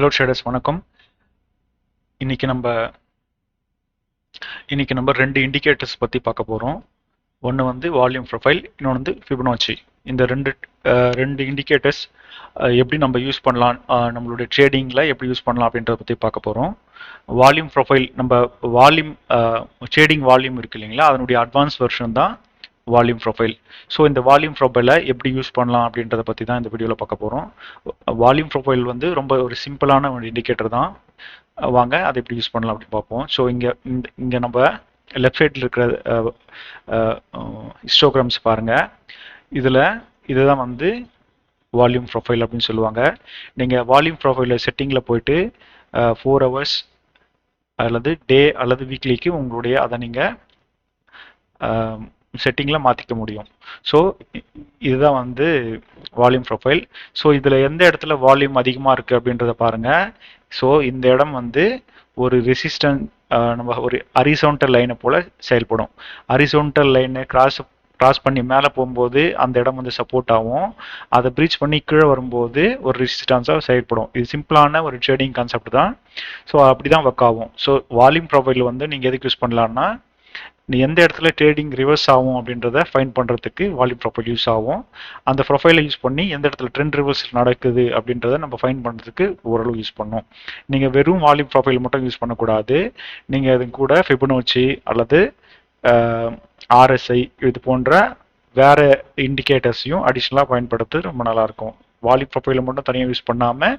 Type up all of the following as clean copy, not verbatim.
Hello traders, வணக்கம். இன்னைக்கு நம்ம ரெண்டு இண்டிகேட்டர்ஸ் பற்றி பார்க்க போகிறோம். ஒன்று வந்து வால்யூம் ப்ரொஃபைல், இன்னொன்று வந்து ஃபிபனாச்சி. இந்த ரெண்டு இண்டிகேட்டர்ஸ் எப்படி நம்ம யூஸ் பண்ணலாம், நம்மளுடைய ட்ரேடிங்கில் எப்படி யூஸ் பண்ணலாம் அப்படின்றத பற்றி பார்க்க போகிறோம். வால்யூம் ப்ரொஃபைல், நம்ம வால்யூம் ட்ரேடிங் வால்யூம் இருக்கு இல்லைங்களா, அதனுடைய அட்வான்ஸ் வெர்ஷன் தான் வால்யூம் ப்ரொஃபைல். ஸோ இந்த வால்யூம் ப்ரொஃபைலை எப்படி யூஸ் பண்ணலாம் அப்படின்றத பற்றி தான் இந்த வீடியோவில் பார்க்க போகிறோம். வால்யூம் ப்ரொஃபைல் வந்து ரொம்ப ஒரு சிம்பிளான ஒரு இண்டிகேட்டர் தான். வாங்க அதை எப்படி யூஸ் பண்ணலாம் அப்படின்னு பார்ப்போம். ஸோ இங்கே நம்ம லெஃப்ட் சைடில் இருக்கிற ஹிஸ்டோகிராம்ஸ் பாருங்கள். இதுதான் வந்து வால்யூம் ப்ரொஃபைல் அப்படின்னு சொல்லுவாங்க. நீங்கள் வால்யூம் ப்ரொஃபைலில் செட்டிங்கில் போயிட்டு 4 hours அல்லது டே அல்லது வீக்லிக்கு உங்களுடைய அதை நீங்கள் செட்டிங்கில் மாற்றிக்க முடியும். ஸோ இதுதான் வந்து வால்யூம் ப்ரொஃபைல். ஸோ இதில் எந்த இடத்துல வால்யூம் அதிகமாக இருக்குது அப்படின்றத பாருங்கள். ஸோ இந்த இடம் வந்து ஒரு ரெசிஸ்டன்ட், நம்ம ஒரு ஹரிசான்டல் லைனை போல் செயல்படும். ஹரிசான்டல் லைனை கிராஸ் பண்ணி மேலே போகும்போது அந்த இடம் வந்து சப்போர்ட் ஆகும். அதை பிரீச் பண்ணி கீழே வரும்போது ஒரு ரெசிஸ்டன்ஸாக செயல்படும். இது சிம்பிளான ஒரு ட்ரேடிங் கான்செப்ட் தான். ஸோ அப்படி தான் ஒர்க் ஆகும். ஸோ வால்யூம் ப்ரொஃபைல் வந்து நீங்கள் எதுக்கு யூஸ் பண்ணலான்னா, எந்த இடத்துல ட்ரேடிங் ரிவர்ஸ் ஆகும் அப்படின்றத ஃபைண்ட் பண்ணுறதுக்கு வால்யூம் ப்ரொஃபைல் யூஸ் ஆகும். அந்த ப்ரொஃபைலை யூஸ் பண்ணி எந்த இடத்துல ட்ரெண்ட் ரிவர்ஸ் நடக்குது அப்படின்றத நம்ம ஃபைண்ட் பண்ணுறதுக்கு ஓரளவு யூஸ் பண்ணோம். நீங்கள் வெறும் வால்யூம் ப்ரொஃபைல் மட்டும் யூஸ் பண்ணக்கூடாது. நீங்கள் அது கூட ஃபிபனாச்சி அல்லது ஆர்எஸ்ஐ இது போன்ற வேற இண்டிகேட்டர்ஸையும் அடிஷ்னலாக பயன்படுத்த ரொம்ப நல்லாயிருக்கும். வால்யூம் ப்ரொஃபைலை மட்டும் தனியாக யூஸ் பண்ணாமல்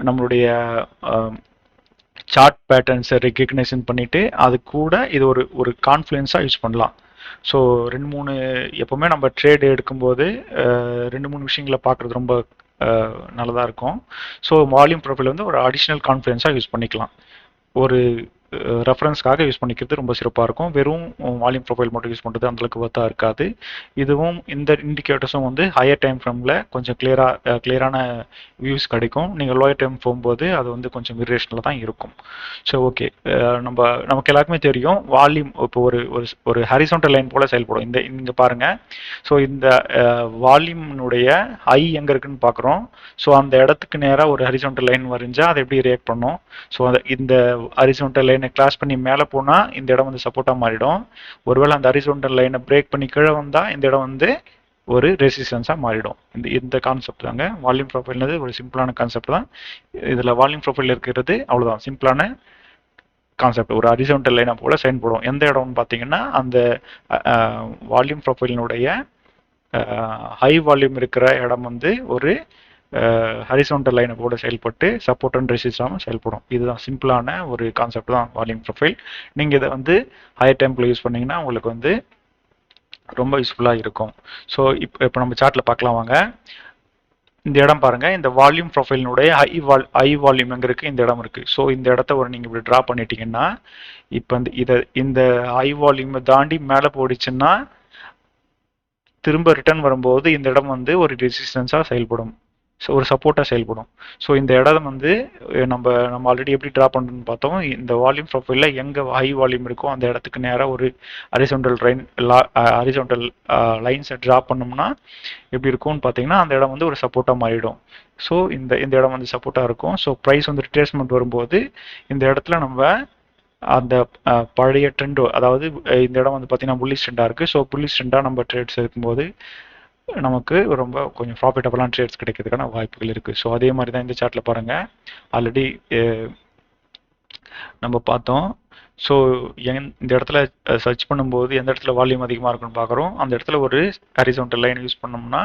நம்மளுடைய சார்ட் பேட்டர்ன்ஸை ரெக்கக்னைசன் பண்ணிவிட்டு அது கூட இது ஒரு கான்ஃப்ளூயன்ஸாக யூஸ் பண்ணலாம். ஸோ எப்போவுமே நம்ம ட்ரேட் எடுக்கும்போது 2-3 விஷயங்களை பார்க்குறது ரொம்ப நல்லதாக இருக்கும். ஸோ வால்யூம் ப்ரொஃபைல் வந்து ஒரு அடிஷ்னல் கான்ஃப்ளூயன்ஸாக யூஸ் பண்ணிக்கலாம். ஒரு ரெஃபரன்ஸ்க்காக யூஸ் பண்ணிக்கிறது ரொம்ப சிறப்பாக இருக்கும். வெறும் வால்யூம் ப்ரொஃபைல் மட்டும் யூஸ் பண்ணுறது அந்தளவுக்கு ஒர்த்தாக இருக்காது. இதுவும் இந்த இண்டிகேட்டர்ஸும் வந்து ஹையர் டைம் ஃப்ரேமில் கொஞ்சம் கிளியரான வியூஸ் கிடைக்கும். நீங்கள் லோயர் டைம் போகும்போது அது வந்து கொஞ்சம் வேரியேஷனில் தான் இருக்கும். ஸோ ஓகே, நமக்கு எல்லாருக்குமே தெரியும் வால்யூம் இப்போ ஒரு ஹரிசான்டல் லைன் போல் செயல்படும். இங்கே பாருங்கள். ஸோ இந்த வால்யூம்னுடைய ஹை எங்கே இருக்குன்னு பார்க்குறோம். ஸோ அந்த இடத்துக்கு நேராக ஒரு ஹரிசான்டல் லைன் வரைஞ்சால் அதை எப்படி ரியாக்ட் பண்ணும். ஸோ இந்த ஹரிசான்டல் லைனை கிராஸ் பண்ணி மேலே போனால் இந்த இடம் வந்து சப்போர்ட்டாக மாறிடும். ஒருவேளை அந்த ஹரிசான்டல் லைனை பிரேக் பண்ணி கீழே வந்தால் இந்த இடம் வந்து ஒரு ரெசிஸ்டன்ஸாக மாறிடும். இந்த கான்செப்ட் தாங்க வால்யூம் ப்ரொஃபைல்னது. ஒரு சிம்பிளான கான்செப்ட் தான். இதில் வால்யூம் ப்ரொஃபைல் இருக்கிறது அவ்வளோதான், சிம்பிளான கான்செப்ட். ஒரு ஹரிசான்டல் லைனை போல் செயல்படும். எந்த இடம்னு பார்த்தீங்கன்னா அந்த வால்யூம் ப்ரொஃபைலினுடைய ஹை வால்யூம் இருக்கிற இடம் வந்து ஒரு ஹரிசான்டல் லைனை போல செயல்பட்டு சப்போர்ட் அண்ட் ரெசிஸ்டாமல் செயல்படும். இதுதான் சிம்பிளான ஒரு கான்செப்ட் தான் வால்யூம் ப்ரொஃபைல். நீங்கள் இதை வந்து ஹையர் டைமில் யூஸ் பண்ணிங்கன்னா உங்களுக்கு வந்து ரொம்ப யூஸ்ஃபுல்லாக இருக்கும். ஸோ இப்போ நம்ம சார்ட்டில் பார்க்கலாம் வாங்க. இந்த இடம் பாருங்கள். இந்த வால்யூம் ப்ரொஃபைலினுடைய ஹை வால்யூம் எங்கே இருக்குது, இந்த இடம் இருக்குது. ஸோ இந்த இடத்த நீங்கள் இப்படி ட்ரா பண்ணிட்டீங்கன்னா இப்போ இந்த ஹை வால்யூமை தாண்டி மேலே போயிடுச்சுன்னா திரும்ப ரிட்டர்ன் வரும்போது இந்த இடம் வந்து ஒரு ரெசிஸ்டன்ஸாக செயல்படும். ஸோ ஒரு சப்போர்ட்டாக செயல்படும். ஸோ இந்த இடம் வந்து நம்ம ஆல்ரெடி எப்படி ட்ரா பண்ணுறதுன்னு பார்த்தோம். இந்த வால்யூம் ப்ரொஃபைலில் எங்கே ஹை வால்யூம் இருக்கோ அந்த இடத்துக்கு நேராக ஒரு ஹரிசான்டல் லைன்ஸை ட்ரா பண்ணோம்னா எப்படி இருக்கும்னு பார்த்தீங்கன்னா அந்த இடம் வந்து ஒரு சப்போர்ட்டாக மாறிடும். ஸோ இந்த இடம் வந்து சப்போர்ட்டாக இருக்கும். ஸோ ப்ரைஸ் வந்து ரிட்ரேஸ்மெண்ட் வரும்போது இந்த இடத்துல நம்ம அந்த பழைய ட்ரெண்ட், அதாவது இந்த இடம் வந்து பார்த்தீங்கன்னா புல்லிஷ் ட்ரெண்டாக இருக்குது. ஸோ புல்லிஷ் ட்ரெண்டாக நம்ம ட்ரேட்ஸ் இருக்கும்போது நமக்கு ரொம்ப கொஞ்சம் ப்ராஃபிட்டபுளான ட்ரேட்ஸ் கிடைக்கிறதுக்கான வாய்ப்புகள் இருக்குது. ஸோ அதே மாதிரி தான் இந்த சார்ட்டில் பாருங்கள். ஆல்ரெடி நம்ம பார்த்தோம். ஸோ இந்த இடத்துல சர்ச் பண்ணும்போது எந்த இடத்துல வால்யூம் அதிகமாக இருக்குன்னு பார்க்குறோம். அந்த இடத்துல ஒரு ஹரிசான்டல் லைன் யூஸ் பண்ணோம்னா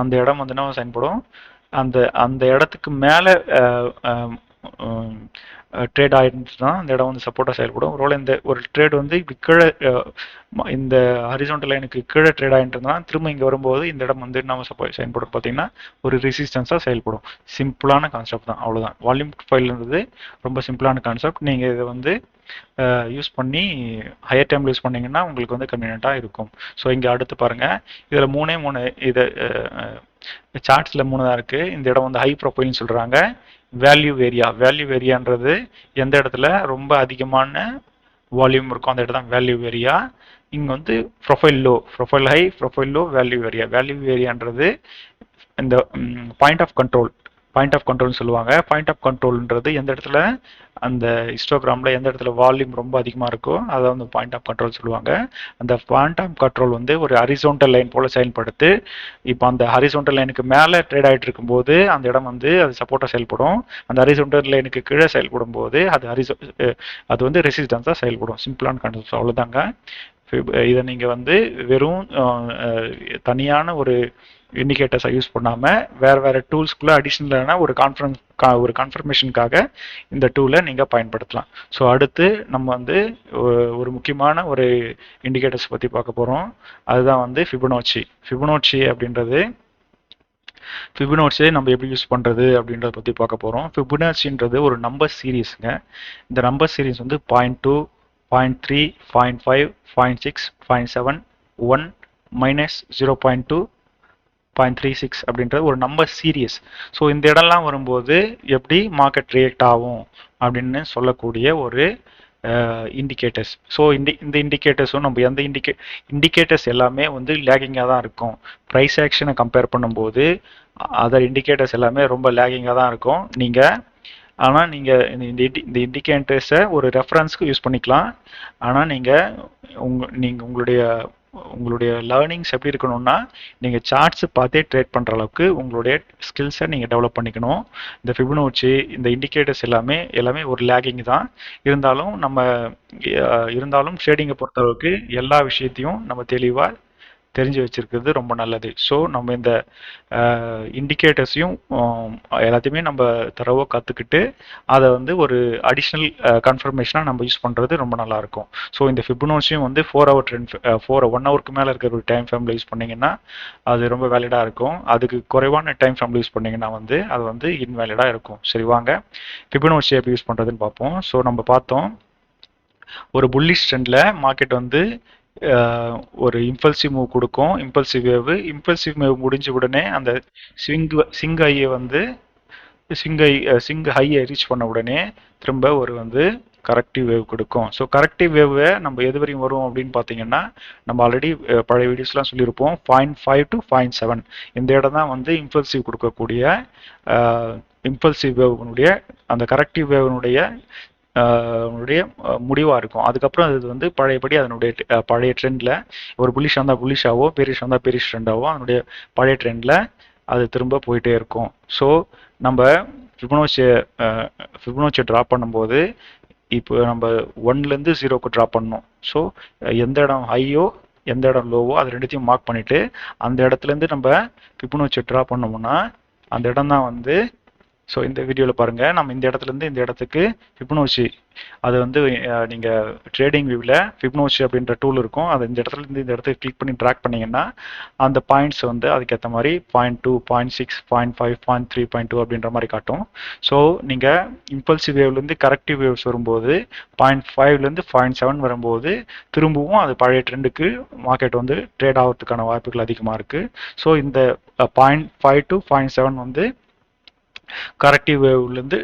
அந்த இடம் வந்து என்ன செயல்படும். அந்த இடத்துக்கு மேலே ட்ரேட் ஆகிருந்துச்சுன்னா அந்த இடம் வந்து சப்போர்ட்டாக செயல்படும். ஒருவேளை ஒரு ட்ரேட் வந்து இப்படி கீழே இந்த ஹரிசான்டல் லைனுக்கு கீழே ட்ரேட் ஆகிட்டு இருந்தால் திரும்ப இங்கே வரும்போது இந்த இடம் வந்து நம்ம செயல்படும் பார்த்தீங்கன்னா ஒரு ரெசிஸ்டன்ஸாக செயல்படும். சிம்பிளான கான்செப்ட் தான், அவ்வளோதான். வால்யூம் ப்ரொஃபைல்ன்றது ரொம்ப சிம்பிளான கான்செப்ட். நீங்கள் இதை வந்து யூஸ் பண்ணி ஹையர் டைமில் யூஸ் பண்ணிங்கன்னா உங்களுக்கு வந்து கன்வீனியண்ட்டாக இருக்கும். ஸோ இங்கே அடுத்து பாருங்கள். இதில் 3 இது சார்ட்ஸில் 3 தான் இருக்குது. இந்த இடம் வந்து ஹை ப்ரொஃபைல்னு சொல்கிறாங்க. வேல்யூ ஏரியான்றது எந்த இடத்துல ரொம்ப அதிகமான வால்யூம் இருக்கும் அந்த இடம் தான் வேல்யூ ஏரியா. இங்கே வந்து profile high, profile low, value ஏரியான்றது இந்த point of control. Point of கண்ட்ரோல்னு சொல்லுவாங்க. பாயிண்ட் ஆஃப் கண்ட்ரோல்ன்றது எந்த இடத்துல அந்த ஹிஸ்டோகிராமில் எந்த இடத்துல வால்யூம் ரொம்ப அதிகமாக இருக்கோ அதை வந்து பாயிண்ட் ஆஃப் கண்ட்ரோல் சொல்லுவாங்க. அந்த பாயிண்ட் ஆஃப் கண்ட்ரோல் வந்து ஒரு ஹரிசோண்டல் லைன் போல செயல்படுத்து. இப்போ அந்த ஹரிசோண்டல் லைனுக்கு மேலே ட்ரேட் ஆகிட்டு இருக்கும்போது அந்த இடம் வந்து அது சப்போர்ட்டாக செயல்படும். அந்த ஹரிசோண்டல் லைனுக்கு கீழே செயல்படும் போது அது வந்து ரெசிஸ்டன்ஸாக செயல்படும். சிம்பிளான கான்செப்ட் அவ்வளோதாங்க. இதை நீங்கள் வந்து வெறும் தனியான ஒரு இண்டிகேட்டர்ஸை யூஸ் பண்ணாமல் வேறு டூல்ஸ்குள்ளே அடிஷ்னலான ஒரு கன்ஃபர்மேஷனுக்காக இந்த டூலை நீங்கள் பயன்படுத்தலாம். ஸோ அடுத்து நம்ம வந்து ஒரு முக்கியமான ஒரு இண்டிகேட்டர்ஸ் பற்றி பார்க்க போகிறோம். அதுதான் வந்து ஃபிபொனாச்சி. ஃபிபொனாச்சி அப்படின்றது ஃபிபொனாச்சியை நம்ம எப்படி யூஸ் பண்ணுறது அப்படின்றத பற்றி பார்க்க போகிறோம். ஃபிபொனாச்சின்றது ஒரு நம்பர் சீரீஸுங்க. இந்த நம்பர் சீரீஸ் வந்து 0.2, 0.3, 0.5, 0.6, 0.7, 1, -0.2, 0.36 அப்படின்றது ஒரு நம்பர் சீரியஸ். ஸோ இந்த இடம்லாம் வரும்போது எப்படி மார்க்கெட் ரியாக்ட் ஆகும் அப்படின்னு சொல்லக்கூடிய ஒரு இண்டிகேட்டர்ஸ். ஸோ இந்த இண்டிகேட்டர்ஸும் நம்ம எந்த இண்டிகேட்டர்ஸ் எல்லாமே வந்து லேகிங்காக தான் இருக்கும். ப்ரைஸ் ஆக்ஷனை கம்பேர் பண்ணும்போது அதர் இண்டிகேட்டர்ஸ் எல்லாமே ரொம்ப லேகிங்காக தான் இருக்கும். ஆனால் நீங்கள் இந்த இண்டிகேட்டர்ஸை ஒரு ரெஃபரன்ஸ்க்கு யூஸ் பண்ணிக்கலாம். ஆனால் நீங்கள் உங்களுடைய லேர்னிங்ஸ் எப்படி இருக்கணும்னா நீங்கள் சார்ட்ஸ் பார்த்தே ட்ரேட் பண்ணுற அளவுக்கு உங்களுடைய ஸ்கில்ஸை நீங்கள் டெவலப் பண்ணிக்கணும். இந்த ஃபிபொனாச்சி இந்த இண்டிகேட்டர்ஸ் எல்லாமே ஒரு லேகிங் தான். இருந்தாலும் ட்ரேடிங்கை பொறுத்தளவுக்கு எல்லா விஷயத்தையும் நம்ம தெளிவாக தெரிஞ்சு வச்சிருக்கிறது ரொம்ப நல்லது. ஸோ நம்ம இந்த இண்டிகேட்டர்ஸையும் எல்லாத்தையுமே நம்ம தரவோ கற்றுக்கிட்டு அதை வந்து ஒரு அடிஷ்னல் கன்ஃபர்மேஷனாக நம்ம யூஸ் பண்ணுறது ரொம்ப நல்லாயிருக்கும். ஸோ இந்த ஃபிபொனாச்சியும் வந்து 1 ஹவருக்கு மேலே இருக்கிற ஒரு டைம் ஃப்ரேமில் யூஸ் பண்ணிங்கன்னா அது ரொம்ப வேலிடாக இருக்கும். அதுக்கு குறைவான டைம் ஃப்ரேமில் யூஸ் பண்ணிங்கன்னா வந்து அது வந்து இன்வேலிடாக இருக்கும். சரி, வாங்க ஃபிபொனாச்சி எப்படி யூஸ் பண்ணுறதுன்னு பார்ப்போம். ஸோ நம்ம பார்த்தோம், ஒரு புல்லிஷ் ட்ரெண்டில் மார்க்கெட் வந்து ஒரு இம்பல்சிவ் மூவ் கொடுக்கும். இம்பல்சிவ் வேவ் முடிஞ்ச உடனே அந்த சிங் ஹையை ரீச் பண்ண உடனே திரும்ப ஒரு வந்து கரெக்டிவ் வேவ் கொடுக்கும். ஸோ கரெக்டிவ் வேவை நம்ம எது வரையும் வரும் அப்படின்னு பார்த்தீங்கன்னா நம்ம ஆல்ரெடி பழைய வீடியோஸ்லாம் சொல்லியிருப்போம். 0.5 to 0.7 இந்த இடம் தான் வந்து இம்பல்சிவ் கொடுக்கக்கூடிய இம்பல்சிவ் வேவனுடைய அந்த கரெக்டிவ் வேவனுடைய முடிவாக இருக்கும். அதுக்கப்புறம் அது வந்து பழையபடி அதனுடைய பழைய ட்ரெண்டில் ஒரு புல்லிஷ் வந்தால் புல்லிஷாவோ பெரிஷ் வந்தால் பெரிஷ் ட்ரெண்டாவோ அதனுடைய பழைய ட்ரெண்டில் அது திரும்ப போயிட்டே இருக்கும். ஸோ நம்ம ஃபிபொனாச்சியை ட்ரா பண்ணும்போது இப்போ நம்ம 1லேருந்து 0க்கு ட்ரா பண்ணணும். ஸோ எந்த இடம் ஹையோ எந்த இடம் லோவோ அது ரெண்டுத்தையும் மார்க் பண்ணிவிட்டு அந்த இடத்துலேருந்து நம்ம ஃபிபொனாச்சியை ட்ரா பண்ணோம்னா அந்த இடம் தான் வந்து ஸோ இந்த வீடியோவில் பாருங்கள், நம்ம இந்த இடத்துலேருந்து இந்த இடத்துக்கு ஃபிபொனாச்சி அது வந்து நீங்கள் ட்ரேடிங் வியூவில் ஃபிபொனாச்சி அப்படின்ற டூல் இருக்கும். அது இந்த இடத்துலேருந்து இந்த இடத்துக்கு கிளிக் பண்ணி ட்ராக் பண்ணிங்கன்னா அந்த பாயிண்ட்ஸ் வந்து அதுக்கேற்ற மாதிரி 0.2, 0.6, 0.5, 0.3, 0.2 அப்படின்ற மாதிரி காட்டும். ஸோ நீங்கள் இம்பல்சிவ் வேவ்லேருந்து கரெக்டிவ் வேவ்ஸ் வரும்போது 0.5லேருந்து 0.7 வரும்போது திரும்பவும் அது பழைய ட்ரெண்டுக்கு மார்க்கெட் வந்து ட்ரேட் ஆகிறதுக்கான வாய்ப்புகள் அதிகமாக இருக்குது. ஸோ இந்த 0.5 to 0.7 வந்து கரெக்டிவ் வேவ்லேருந்து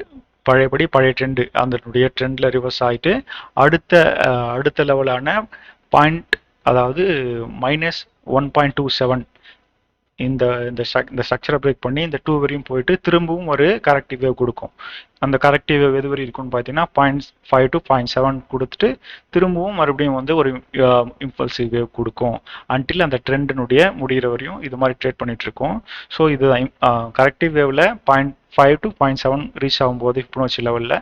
பழைய ட்ரெண்டு அதனுடைய ட்ரெண்டில் ரிவர்ஸ் ஆகிட்டு அடுத்த லெவலான பாயிண்ட் அதாவது -1.27 இந்த ஸ்ட்ரக்சரை பிரேக் பண்ணி இந்த 2 வரையும் போயிட்டு திரும்பவும் ஒரு கரெக்டிவ் வேவ் கொடுக்கும். அந்த கரெக்டிவ் வேவ் எது வரை இருக்குன்னு பார்த்தீங்கன்னா 0.5 to 0.7 கொடுத்துட்டு திரும்பவும் மறுபடியும் வந்து ஒரு இம்பல்சிவ் வேவ் கொடுக்கும். அன்டில் அந்த ட்ரெண்டினுடைய முடிகிற வரையும் இது மாதிரி ட்ரேட் பண்ணிட்டு இருக்கோம். ஸோ இது கரெக்டிவ் வேவ்ல 0.5 to 0.7 ரீச் ஆகும்போது ஃபிபொனாச்சி லெவலில்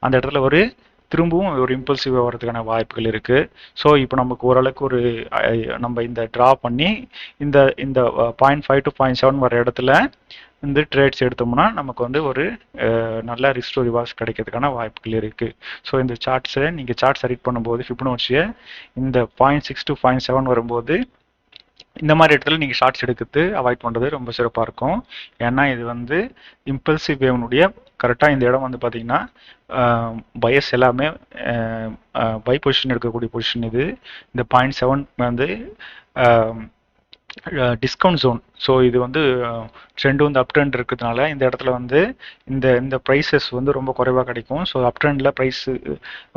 அந்த இடத்துல திரும்பவும் ஒரு இம்பல்சிவ் வரதுக்கான வாய்ப்புகள் இருக்குது. ஸோ இப்போ நமக்கு ஓரளவுக்கு நம்ம இந்த ட்ரா பண்ணி இந்த 0.5 to 0.7 வர இடத்துல இந்த ட்ரேட்ஸ் எடுத்தோம்னா நமக்கு வந்து ஒரு நல்ல ரிஸ்க் டு ரிவார்ட்ஸ் கிடைக்கிறதுக்கான வாய்ப்புகள் இருக்குது. ஸோ இந்த சார்ட்ஸை நீங்கள் சார்ட் செலக்ட் பண்ணும்போது ஃபிபொனாச்சியை இந்த 0.6 to 0.7 வரும்போது இந்த மாதிரி இடத்துல நீங்கள் ஷார்ட்ஸ் எடுக்கிறது அவாய்ட் பண்ணுறது ரொம்ப சிறப்பாக இருக்கும். ஏன்னா இது வந்து இம்பல்சிவ் வேவனுடைய கரெக்டாக இந்த இடம் வந்து பார்த்தீங்கன்னா பயஸ் எல்லாமே பை பொசிஷன் எடுக்கக்கூடிய பொசிஷன் இது. இந்த 0.7 வந்து டிஸ்கவுண்ட் ஜோன். ஸோ இது வந்து ட்ரெண்டு வந்து அப் ட்ரெண்ட் இருக்கிறதுனால இந்த இடத்துல வந்து இந்த ப்ரைஸஸ் வந்து ரொம்ப குறைவாக கிடைக்கும். ஸோ அப் ட்ரெண்டில் ப்ரைஸ்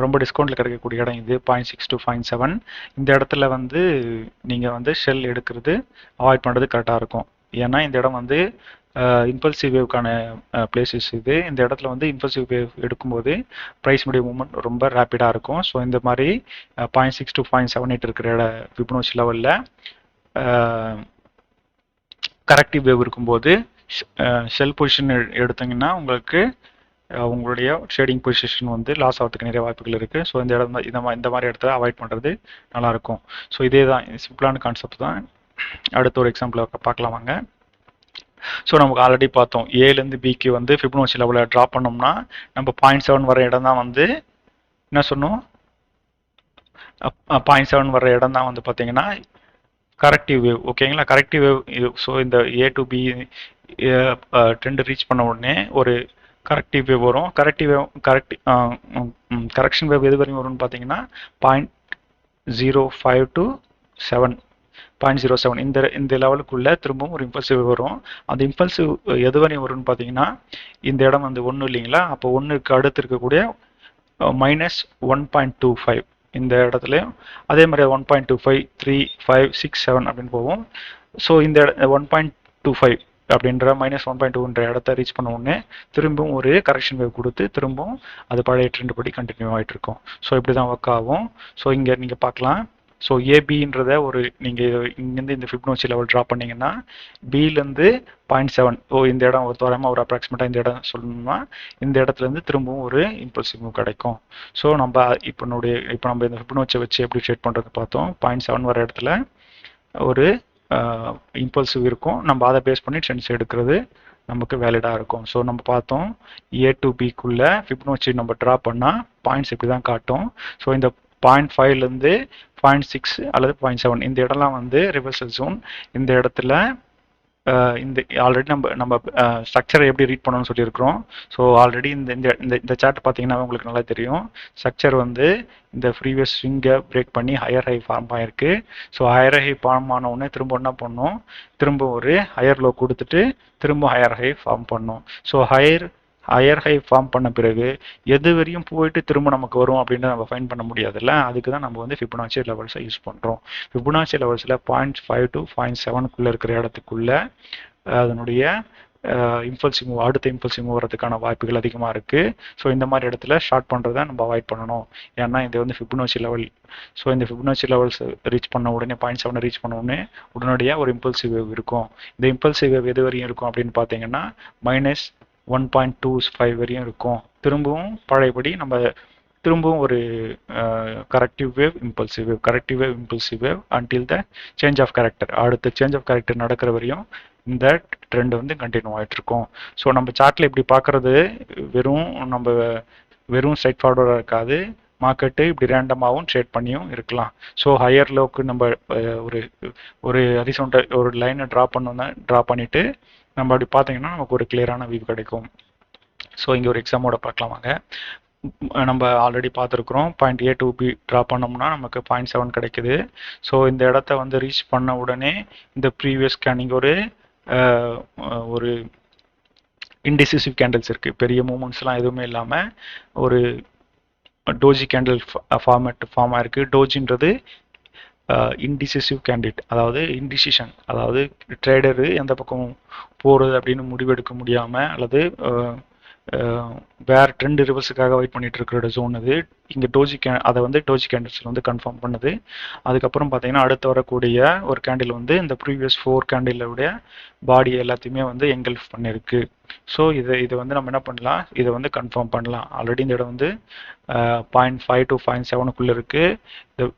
ரொம்ப டிஸ்கவுண்ட்டில் கிடைக்கக்கூடிய இடம் இது 0.6 to 0.7. இந்த இடத்துல வந்து நீங்கள் வந்து ஷெல் எடுக்கிறது அவாய்ட் பண்ணுறது கரெக்டாக இருக்கும். ஏன்னா இந்த இடம் வந்து இம்பல்சிவ் வேவ்க்கான பிளேசஸ் இது. இந்த இடத்துல வந்து இம்பல்சிவ் வேவ் எடுக்கும்போது ப்ரைஸ்னுடைய மூவ்மெண்ட் ரொம்ப ரேப்பிடாக இருக்கும். ஸோ இந்த மாதிரி 0.6 to 0.78 இருக்கிற ஃபிபனோச்சி லெவலில் கரெக்டிவ் வேவ் இருக்கும்போது செல் பொசிஷன் எடுத்தீங்கன்னா உங்களுக்கு உங்களுடைய ட்ரேடிங் பொசிஷன் வந்து லாஸ் ஆகிறதுக்கு நிறைய வாய்ப்புகள் இருக்குது. ஸோ இந்த இடம் இந்த மாதிரி இடத்துல அவாய்ட் பண்ணுறது நல்லாயிருக்கும். ஸோ இதே தான் சிம்பிளான கான்செப்ட் தான். அடுத்த ஒரு எக்ஸாம்பிள் பார்க்கலாம் வாங்க. ஸோ நமக்கு ஆல்ரெடி பார்த்தோம், ஏலேருந்து பிக்கு வந்து ஃபிபனோச்சி லெவலில் ட்ராப் பண்ணோம்னா நம்ம 0.7 வர இடம் தான் வந்து என்ன சொன்னோம், 0.7 வர இடம் தான் வந்து பார்த்தீங்கன்னா கரெக்டிவ் வேவ். ஓகேங்களா, கரெக்டிவ் வேவ் இது. ஸோ இந்த A to B trend reach பண்ண உடனே ஒரு கரெக்டிவ் வேவ் வரும். கரெக்ஷன் வேவ் எது வரையும் வரும்னு பார்த்தீங்கன்னா 0.05 to 0.07 இந்த லெவலுக்குள்ள திரும்பவும் ஒரு இம்பல்சிவ் வரும். அந்த இம்பல்சிவ் எது வரையும் வரும்னு பார்த்தீங்கன்னா இந்த இடம் வந்து 1 இல்லைங்களா, அப்போ 1க்கு அடுத்து இருக்கக்கூடிய -1.25 இந்த இடத்துலையும் அதே மாதிரி 1.25 3 5 6 7 அப்படின்னு போகும். ஸோ இந்த 1.25 அப்படின்ற -1.2ன்ற இடத்த ரீச் பண்ண உடனே திரும்பவும் ஒரு கரெக்ஷன் வேவ் கொடுத்து திரும்பவும் அது பழைய ட்ரெண்ட் படி கண்டினியூ ஆகிட்டு இருக்கும். ஸோ இப்படி தான் ஒர்க் ஆகும். ஸோ இங்கே நீங்கள் பார்க்கலாம். ஸோ ஏபின்றத ஒரு நீங்கள் இங்கேருந்து இந்த ஃபிபனோச்சி லெவல் ட்ரா பண்ணிங்கன்னா பிலேருந்து 0.7 இந்த இடம் ஒரு தோராயமாக ஒரு அப்ராக்சிமேட்டாக இந்த இடம் சொல்லணும்னா இந்த இடத்துலேருந்து திரும்பவும் ஒரு இம்பல்சிவ் மூவ் கிடைக்கும். ஸோ நம்ம இப்போ நம்ம இந்த ஃபிபனோச்சியை வச்சு எப்படி ட்ரேட் பண்ணுறது பார்த்தோம். 0.7 வர இடத்துல ஒரு இம்பல்சிவ் இருக்கும். நம்ம அதை பேஸ் பண்ணி ட்ரெண்ட்ஸ் எடுக்கிறது நமக்கு வேலிடாக இருக்கும். ஸோ நம்ம பார்த்தோம் ஏ டு பிக்குள்ளே ஃபிபனோச்சி நம்ம ட்ரா பண்ணால் பாயிண்ட்ஸ் இப்படி தான் காட்டும். ஸோ இந்த 0.5லேருந்து 0.6 அல்லது 0.7 இந்த இடம்லாம் வந்து ரிவர்சல் ஜோன். இந்த இடத்துல இந்த ஆல்ரெடி நம்ம ஸ்ட்ரக்சரை எப்படி ரீட் பண்ணணும்னு சொல்லியிருக்கிறோம். ஸோ ஆல்ரெடி இந்த சார்ட் பார்த்தீங்கன்னா உங்களுக்கு நல்லா தெரியும். ஸ்ட்ரக்சர் வந்து இந்த ப்ரீவியஸ் ஸ்விங்கை பிரேக் பண்ணி ஹையர் ஹை ஃபார்ம் ஆயிருக்கு. ஸோ ஹையர் ஹை ஃபார்ம் ஆன உடனே திரும்ப என்ன பண்ணணும், திரும்ப ஒரு ஹையர் லோ கொடுத்துட்டு திரும்ப ஹையர் ஹை ஃபார்ம் பண்ணணும். ஸோ ஹையர் ஹை ஃபார்ம் பண்ண பிறகு எது வரையும் போயிட்டு திரும்ப நமக்கு வரும் அப்படின்னு நம்ம ஃபைன் பண்ண முடியாதுல்ல. அதுக்கு தான் நம்ம வந்து ஃபிபனாச்சி லெவல்ஸை யூஸ் பண்ணுறோம். ஃபிபனாச்சி லெவல்ஸில் 0.5 to 0.7 இருக்கிற இடத்துக்குள்ள அதனுடைய இம்பல்சிவ் மூவ் அடுத்த இம்பல்சிவ் மூவ் வரதுக்கான வாய்ப்புகள் அதிகமாக இருக்குது. ஸோ இந்த மாதிரி இடத்துல ஷார்ட் பண்ணுறதை நம்ம அவாய்ட் பண்ணணும். ஏன்னா இது வந்து ஃபிபனாச்சி லெவல். ஸோ இந்த ஃபிபனாச்சி லெவல்ஸ் ரீச் பண்ண உடனே 0.7 ரீச் பண்ண உடனே உடனடியாக ஒரு இம்பல்சிவ் வேவ் இருக்கும். இந்த இம்பல்சிவ் வேவ் எது வரையும் இருக்கும் அப்படின்னு பார்த்தீங்கன்னா -1.25 வரையும் இருக்கும். திரும்பவும் பழையபடி நம்ம திரும்பவும் ஒரு corrective wave impulsive wave until the change of character. அடுத்த சேஞ்ச் ஆஃப் கேரக்டர் நடக்கிற வரையும் இந்த ட்ரெண்ட் வந்து கண்டினியூ ஆகிட்டு இருக்கும். ஸோ நம்ம சார்ட்ல இப்படி பார்க்கறது வெறும் ஸ்ட்ரைட் ஃபார்வர்டாக இருக்காது. மார்க்கெட்டு இப்படி ரேண்டமாகவும் ட்ரேட் பண்ணியும் இருக்கலாம். ஸோ ஹையர் லோவுக்கு நம்ம ஒரு ஹரிசாண்டல் ஒரு லைனை ட்ரா பண்ணிட்டு நம்ம அப்படி பார்த்தீங்கன்னா நமக்கு ஒரு கிளியரான வியூ கிடைக்கும். ஸோ இங்கே ஒரு எக்ஸாமோட பார்க்கலாம் வாங்க. நம்ம ஆல்ரெடி பார்த்துருக்குறோம். 0.A to B ட்ரா பண்ணோம்னா நமக்கு 0.7 கிடைக்குது. ஸோ இந்த இடத்த வந்து ரீச் பண்ண உடனே இந்த ப்ரீவியஸ் ஸ்கேனிங் ஒரு இன்டிசிசிவ் கேண்டில்ஸ் இருக்குது. பெரிய மூமெண்ட்ஸ்லாம் எதுவுமே இல்லாமல் ஒரு டோஜி கேண்டில் ஃபார்ம் ஆயிருக்கு. டோஜின்றது இன்டிசிசிவ் கேண்டிட், அதாவது இன்டிசிஷன், அதாவது ட்ரேடரு எந்த பக்கம் போகிறது அப்படின்னு முடிவெடுக்க முடியாமல் அல்லது வேறு ட்ரெண்ட் ரிவர்ஸுக்காக வெயிட் பண்ணிட்டு இருக்கிற ஜோன் அது. இங்கே அதை வந்து டோஜி கேண்டில்ஸில் வந்து கன்ஃபார்ம் பண்ணுது. அதுக்கப்புறம் பார்த்தீங்கன்னா அடுத்து வரக்கூடிய ஒரு கேண்டில் வந்து இந்த ப்ரீவியஸ் 4 கேண்டிலுடைய பாடி எல்லாத்தையுமே வந்து எங்கல்ஃப் பண்ணியிருக்கு. ஸோ இதை வந்து நம்ம என்ன பண்ணலாம், இதை வந்து கன்ஃபார்ம் பண்ணலாம். ஆல்ரெடி இந்த இடம் வந்து 0.5 to 0.7 இருக்குது.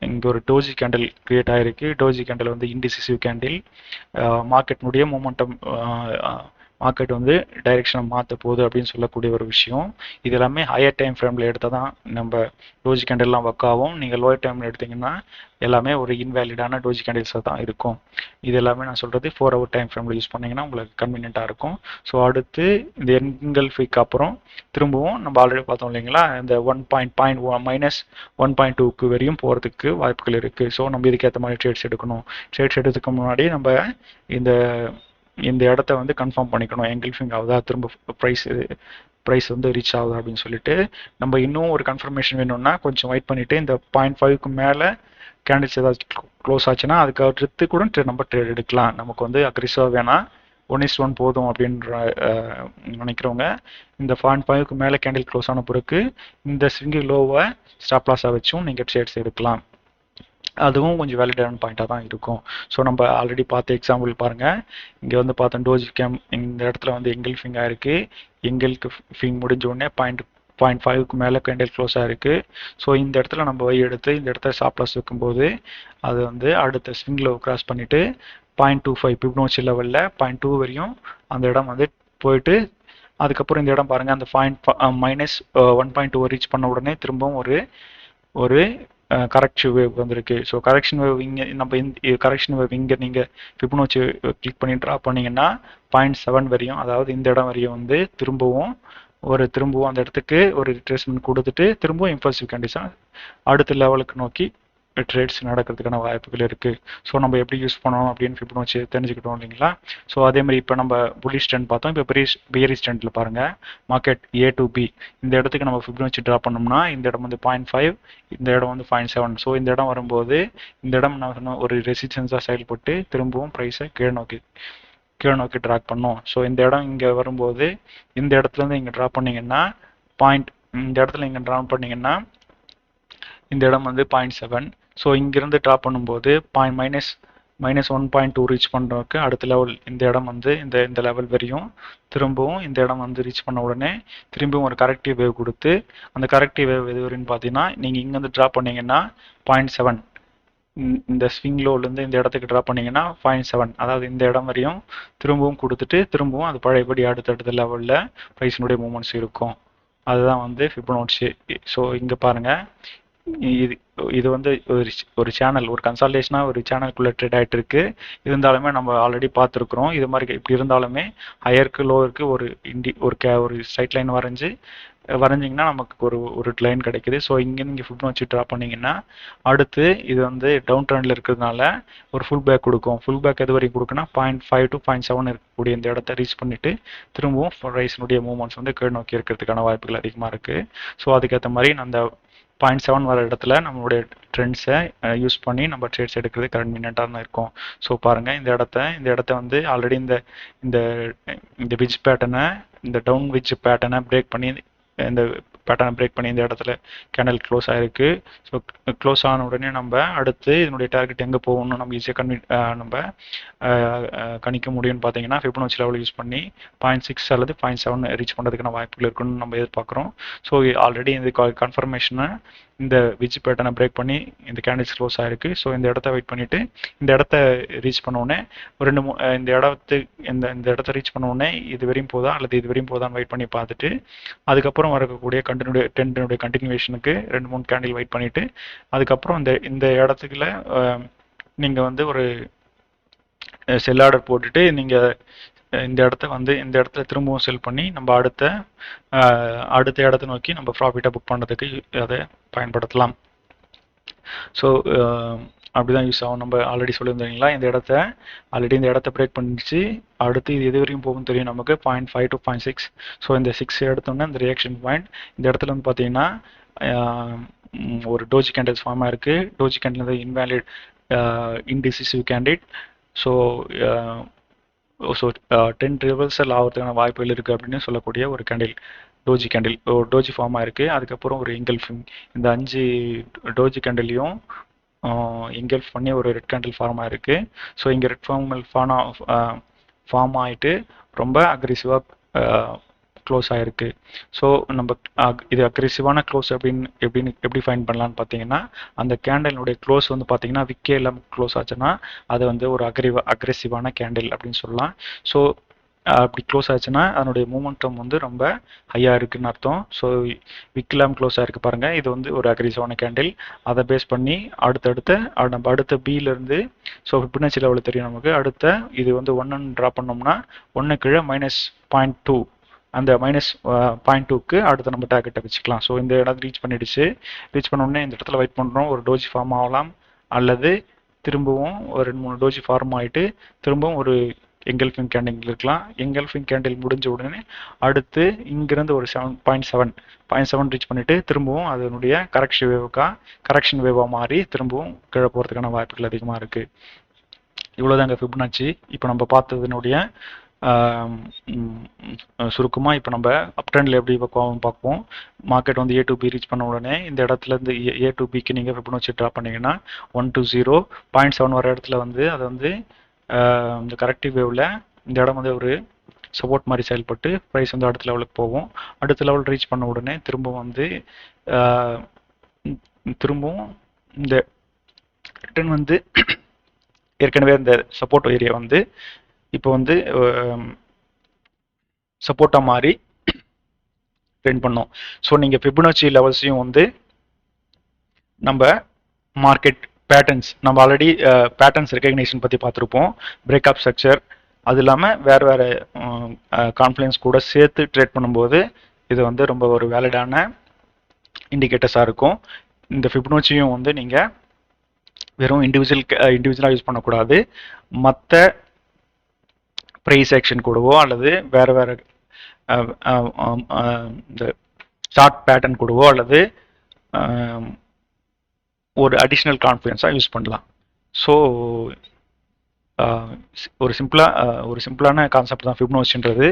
இங்கே ஒரு டோஜி கேண்டில் கிரியேட் ஆகிருக்கு. டோஜி கேண்டில் வந்து இன்டிசிசிவ் கேண்டில். மார்க்கெட்னுடைய மூமெண்டம் மார்க்கெட் வந்து டைரெக்ஷனை மாற்ற போகுது அப்படின்னு சொல்லக்கூடிய ஒரு விஷயம். இது எல்லாமே ஹையர் டைம் ஃப்ரேமில் எடுத்தால் தான் நம்ம டோஜி கேண்டில்லாம் ஒர்க் ஆகும். நீங்கள் லோயர் டைமில் எடுத்திங்கன்னா எல்லாமே ஒரு இன்வேலிடான டோஜி கேண்டில்ஸாக தான் இருக்கும். இது எல்லாமே நான் சொல்கிறது 4 hour டைம் ஃப்ரேமில் யூஸ் பண்ணிங்கன்னா உங்களுக்கு கன்வீனியண்ட்டாக இருக்கும். ஸோ அடுத்து இந்த என்கல்ஃபிக்கு அப்புறம் திரும்பவும் நம்ம ஆல்ரெடி பார்த்தோம் இல்லைங்களா, இந்த -1.2க்கு வரையும் போகிறதுக்கு வாய்ப்புகள் இருக்குது. ஸோ நம்ம இதுக்கேற்ற மாதிரி ட்ரேட்ஸ் எடுக்கணும். ட்ரேட்ஸ் எடுத்துக்க முன்னாடி நம்ம இந்த இடத்த வந்து கன்ஃபார்ம் பண்ணிக்கணும். என்கல்ஃபிங் ஆகுதா, திரும்ப ப்ரைஸ் வந்து ரீச் ஆகுதா அப்படின்னு சொல்லிட்டு நம்ம இன்னும் ஒரு கன்ஃபர்மேஷன் வேணும்னா கொஞ்சம் வெயிட் பண்ணிவிட்டு இந்த 0.5க்கு மேலே கேண்டில்ஸ் ஏதாச்சும் க்ளோஸ் ஆச்சுன்னா அதுக்கு அடுத்து கூட நம்ம ட்ரேட் எடுக்கலாம். நமக்கு வந்து அக்ரெசிவாக வேணாம், 1:1 போதும் அப்படின்ற நினைக்கிறவங்க இந்த 0.5க்கு மேலே கேண்டில் க்ளோஸ் ஆன பிறகு இந்த ஸ்விங்கி லோவை ஸ்டாப் லாஸாக வச்சும் நீங்கள் ட்ரேட்ஸ் எடுக்கலாம். அதுவும் கொஞ்சம் வேலிடான பாயிண்டாக தான் இருக்கும். ஸோ நம்ம ஆல்ரெடி பார்த்த எக்ஸாம்பிள் பாருங்கள். இங்கே வந்து பார்த்தோம் டோஜி கேம் இந்த இடத்துல வந்து எங்கல்ஃபிங் ஆயிருக்கு. எங்கல்ஃபிங் முடிஞ்ச உடனே 0.5க்கு மேலே கேண்டில் க்ளோஸ் ஆயிருக்கு. ஸோ இந்த இடத்துல நம்ம வை எடுத்து இந்த இடத்துல ஸ்டாப் லாஸ் வைக்கும்போது அது வந்து அடுத்த ஸ்விங் லோ கிராஸ் பண்ணிவிட்டு 0.25 ஃபிபொனாச்சி லெவலில் 0.2 வரையும் அந்த இடம் வந்து போயிட்டு அதுக்கப்புறம் இந்த இடம் பாருங்கள் அந்த -1.2 ரீச் பண்ண உடனே திரும்பவும் ஒரு கரெக்ஷன் வேவ் வந்திருக்கு. ஸோ கரெக்ஷன் வேவ் இங்கே நம்ம கரெக்ஷன் வேவ் இங்கே நீங்கள் ஃபிபொனாச்சி கிளிக் பண்ணி ட்ரா பண்ணிங்கன்னா 0.7 வரையும், அதாவது இந்த இடம் வரையும் வந்து திரும்பவும் அந்த இடத்துக்கு ஒரு ரிட்ரேஸ்மெண்ட் கொடுத்துட்டு திரும்பவும் இம்பல்சிவ் கண்டிஷன் அடுத்த லெவலுக்கு நோக்கி ட்ரேட்ஸ் நடக்கிறதுக்கான வாய்ப்புகள் இருக்குது. ஸோ நம்ம எப்படி யூஸ் பண்ணணும் அப்படின்னு ஃபிபொனாச்சி தெரிஞ்சுக்கிட்டோம் இல்லைங்களா. ஸோ அதே மாதிரி இப்போ நம்ம புல்லிஷ் ட்ரெண்ட் பார்த்தோம். இப்போ பியரிஷ் ட்ரெண்டில் பாருங்கள் மார்க்கெட் A to B இந்த இடத்துக்கு நம்ம ஃபிபொனாச்சி ட்ரா பண்ணோம்னா இந்த இடம் வந்து 0.5, இந்த இடம் வந்து 0.7. ஸோ இந்த இடம் வரும்போது இந்த இடம் நான் ஒரு ரெசிஸ்டன்ஸாக செயல்பட்டு திரும்பவும் ப்ரைஸை கீழ் நோக்கி ட்ராக் பண்ணோம். ஸோ இந்த இடம் இங்கே வரும்போது இந்த இடத்துலேருந்து இங்கே ட்ரா பண்ணிங்கன்னா இந்த இடத்துல இங்கே ட்ரா பண்ணிங்கன்னா இந்த இடம் வந்து 0.7. ஸோ இங்கிருந்து ட்ரா பண்ணும்போது -1.2 ரீச் பண்ணுறதுக்கு அடுத்த லெவல் இந்த இடம் வந்து இந்த லெவல் வரையும் திரும்பவும் இந்த இடம் வந்து ரீச் பண்ண உடனே திரும்பவும் ஒரு கரெக்டிவ் வேவ் கொடுத்து அந்த கரெக்டிவ் வேவ் எது வரைன்னு பார்த்தீங்கன்னா நீங்கள் இங்கேருந்து ட்ரா பண்ணிங்கன்னா 0.7 இந்த ஸ்விங் லோலேருந்து இந்த இடத்துக்கு ட்ரா பண்ணிங்கன்னா 0.7, அதாவது இந்த இடம் வரையும் திரும்பவும் கொடுத்துட்டு திரும்பவும் அது பழையபடி அடுத்தடுத்த லெவலில் ப்ரைஸினுடைய மூமெண்ட்ஸ் இருக்கும். அதுதான் வந்து ஃபிபொனாச்சி. ஸோ இங்கே பாருங்கள் இது வந்து ஒரு சேனல் ஒரு கன்சல்டேஷனாக ஒரு சேனலுக்குள்ளே ட்ரேட் ஆகிட்டு இருக்கு. இருந்தாலுமே நம்ம ஆல்ரெடி பார்த்துருக்குறோம். இது மாதிரி இப்படி இருந்தாலுமே ஹையருக்கு லோவருக்கு ஒரு ஸ்ட்ரைட் லைன் வரைஞ்சிங்கன்னா நமக்கு ஒரு லைன் கிடைக்குது. ஸோ இங்கே நீங்கள் ஃபிபொனாச்சி ட்ரா பண்ணிங்கன்னா அடுத்து இது வந்து டவுன் ட்ரெண்டில் இருக்கிறதுனால ஒரு ஃபுல் பேக் கொடுக்கும். ஃபுல் பேக் எது வரைக்கும் கொடுக்குன்னா 0.5 to 0.7 இருக்கக்கூடிய இந்த இடத்த ரீச் பண்ணிவிட்டு திரும்பவும் ரைஸினுடைய மூவ்மெண்ட்ஸ் வந்து கீழ் நோக்கி இருக்கிறதுக்கான வாய்ப்புகள் அதிகமாக இருக்குது. ஸோ அதுக்கேற்ற மாதிரி அந்த 0.7 வர இடத்துல நம்மளுடைய ட்ரெண்ட்ஸை யூஸ் பண்ணி நம்ம ட்ரேட்ஸ் எடுக்கிறது கன்வீனியண்ட்டாக தான் இருக்கும். ஸோ பாருங்கள் இந்த இடத்த வந்து ஆல்ரெடி இந்த விட்ஜ் பேட்டர்னை இந்த டவுன் விட்ஜ் பேட்டர்னை பிரேக் பண்ணி இந்த இடத்துல கேண்டல் க்ளோஸ் ஆயிருக்கு. ஸோ க்ளோஸ் ஆன உடனே நம்ம அடுத்து இதனுடைய டார்கெட் எங்கே போகணும்னு நம்ம ஈஸியாக நம்ம கணிக்க முடியும்னு பார்த்தீங்கன்னா ஃபிபொனாச்சி லெவல் யூஸ் பண்ணி 0.6 அல்லது 0.7 ரீச் பண்ணுறதுக்கான வாய்ப்புகள் இருக்குன்னு நம்ம எதிர்பார்க்குறோம். ஸோ ஆல்ரெடி இந்த கன்ஃபர்மேஷனை இந்த விட்ஜ் பேட்டர்னை பிரேக் பண்ணி இந்த கேண்டில்ஸ் க்ளோஸ் ஆயிருக்கு. ஸோ இந்த இடத்த வெயிட் பண்ணிவிட்டு இந்த இடத்த ரீச் பண்ணோடனே இந்த இடத்த ரீச் பண்ணோடனே இது வரையும் போதா அல்லது இது வரையும் போதான்னு வெயிட் பண்ணி பார்த்துட்டு அதுக்கப்புறம் வரக்கூடிய ட்ரெண்டினுடைய கண்டினியூவேஷனுக்கு 2-3 கேண்டில் வெயிட் பண்ணிவிட்டு அதுக்கப்புறம் இந்த இடத்துக்குள்ள நீங்கள் வந்து ஒரு செல் ஆர்டர் போட்டுட்டு நீங்கள் இந்த இடத்துல திரும்பவும் செல் பண்ணி நம்ம அடுத்த இடத்த நோக்கி நம்ம ப்ராஃபிட்டை புக் பண்ணுறதுக்கு அதை பயன்படுத்தலாம். ஸோ அப்படிதான் யூஸ் ஆகும். நம்ம ஆல்ரெடி சொல்லியிருந்தீங்களா இந்த இடத்த பிரேக் பண்ணிடுச்சு. அடுத்து இது எது வரையும் போகும் தெரியும் நமக்கு 0.5 to 0.6. ஸோ இந்த 6 எடுத்தோன்னா இந்த ரியாக்ஷன் பாயிண்ட் இந்த இடத்துல வந்து பார்த்தீங்கன்னா ஒரு டோஜி கேண்டில்ஸ் ஃபார்ம் ஆயிருக்கு. டோஜி கேண்டில் வந்து இன்வேலிட் இன்டிசிசிவ் கேண்டில். ஸோ 10 ரிவர்சல் ஆகிறதுக்கான வாய்ப்புகள் இருக்குது அப்படின்னு சொல்லக்கூடிய ஒரு டோஜி ஃபார்ம் ஆயிருக்கு. அதுக்கப்புறம் ஒரு எங்கல்ஃபிங் இந்த 5 டோஜி கேண்டிலையும் எங்கல்ஃப் பண்ணி ஒரு ரெட் கேண்டில் ஃபார்ம் ஆயிருக்கு. ஸோ இங்கே ரெட் ஃபார்ம் ஆகிட்டு ரொம்ப அக்ரெசிவாக க்ளோஸ் ஆகிருக்கு. ஸோ நம்ம இது அக்ரெசிவான க்ளோஸ் எப்படி ஃபைண்ட் பண்ணலான்னு பார்த்தீங்கன்னா அந்த கேண்டலினுடைய க்ளோஸ் வந்து பார்த்தீங்கன்னா விக்கே இல்லாமல் க்ளோஸ் ஆச்சுன்னா அது வந்து ஒரு அக்ரெசிவான கேண்டில் அப்படின்னு சொல்லலாம். ஸோ அப்படி க்ளோஸ் ஆச்சுன்னா அதனுடைய மூமெண்டம் வந்து ரொம்ப ஹையாக இருக்குன்னு அர்த்தம். ஸோ விக்லாம் க்ளோஸ் ஆகிருக்கு பாருங்கள். இது வந்து ஒரு அக்ரெசிவான கேண்டில். அதை பேஸ் பண்ணி நம்ம அடுத்த பியிலேருந்து ஸோ ஃபிபொனாச்சி லெவலில் தெரியும் நமக்கு. இது வந்து 1 ட்ரா பண்ணோம்னா 1 கீழே -0.2 அந்த -0.2க்கு அடுத்து நம்ம டார்கெட்டை வச்சுக்கலாம். ஸோ இந்த இடத்துல ரீச் பண்ண உடனே இந்த இடத்துல வெயிட் பண்ணுறோம். ஒரு டோஜி ஃபார்ம் ஆகலாம் அல்லது திரும்பவும் ஒரு 2-3 டோஜி ஃபார்ம் ஆகிட்டு திரும்பவும் ஒரு எங்கல்ஃபிங் கேண்டில் இருக்கலாம். எங்கல்ஃபிங் கேண்டில் முடிஞ்ச உடனே அடுத்து இங்கிருந்து ஒரு 0.7 ரீச் பண்ணிவிட்டு திரும்பவும் அதனுடைய கரெக்ஷன் வேவாக மாறி திரும்பவும் கீழே போகிறதுக்கான வாய்ப்புகள் அதிகமாக இருக்குது. இவ்வளோதாங்க ஃபிபொனாச்சி. இப்போ நம்ம பார்த்ததுனுடைய சுருக்கமாக இப்போ நம்ம அப்ட்ரெண்டில் எப்படி பார்ப்போம். மார்க்கெட் வந்து A to B ரீச் பண்ண உடனே இந்த இடத்துல இருந்து A to Bக்கு நீங்கள் ஃபிபொனாச்சி ட்ரா பண்ணீங்கன்னா 1 to 0 0.7 வர இடத்துல வந்து அது வந்து இந்த கரெக்டிவ் வேவ்ல இந்த இடம் வந்து ஒரு சப்போர்ட் மாதிரி செயல்பட்டு ப்ரைஸ் வந்து அடுத்த லெவலுக்கு போகும். அடுத்த லெவல் ரீச் பண்ண உடனே திரும்பவும் வந்து திரும்பவும் இந்த ரிட்டர்ன் வந்து ஏற்கனவே இந்த சப்போர்ட் ஏரியா வந்து இப்போ வந்து சப்போர்ட்டாக மாறி ட்ரெண்ட் பண்ணோம். ஸோ நீங்கள் ஃபிபொனாச்சி லெவல்ஸையும் வந்து நம்ம மார்க்கெட் பேட்டர்ன்ஸ் நம்ம ஆல்ரெடி பேட்டர்ன்ஸ் ரெகக்னேஷன் பற்றி பார்த்துருப்போம். பிரேக்அப் ஸ்ட்ரக்சர் அது இல்லாமல் வேறு கான்ஃப்ளூயன்ஸ் கூட சேர்த்து ட்ரேட் பண்ணும்போது இது வந்து ரொம்ப ஒரு வேலிடான இண்டிகேட்டர்ஸாக இருக்கும். இந்த ஃபிபொனாச்சியும் வந்து நீங்கள் வெறும் இண்டிவிஜுவலாக யூஸ் பண்ணக்கூடாது. மற்ற ப்ரைஸ் ஆக்ஷன் கூடவோ அல்லது வேறு இந்த சார்ட் பேட்டர்ன் கூடவோ அல்லது ஒரு அடிஷ்னல் கான்ஃபிடன்ஸாக யூஸ் பண்ணலாம். ஸோ ஒரு சிம்பிளான கான்செப்ட் தான் ஃபிபொனாச்சின்றது.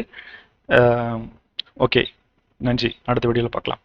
ஓகே, நன்றி. அடுத்த வீடியோவில் பார்க்கலாம்.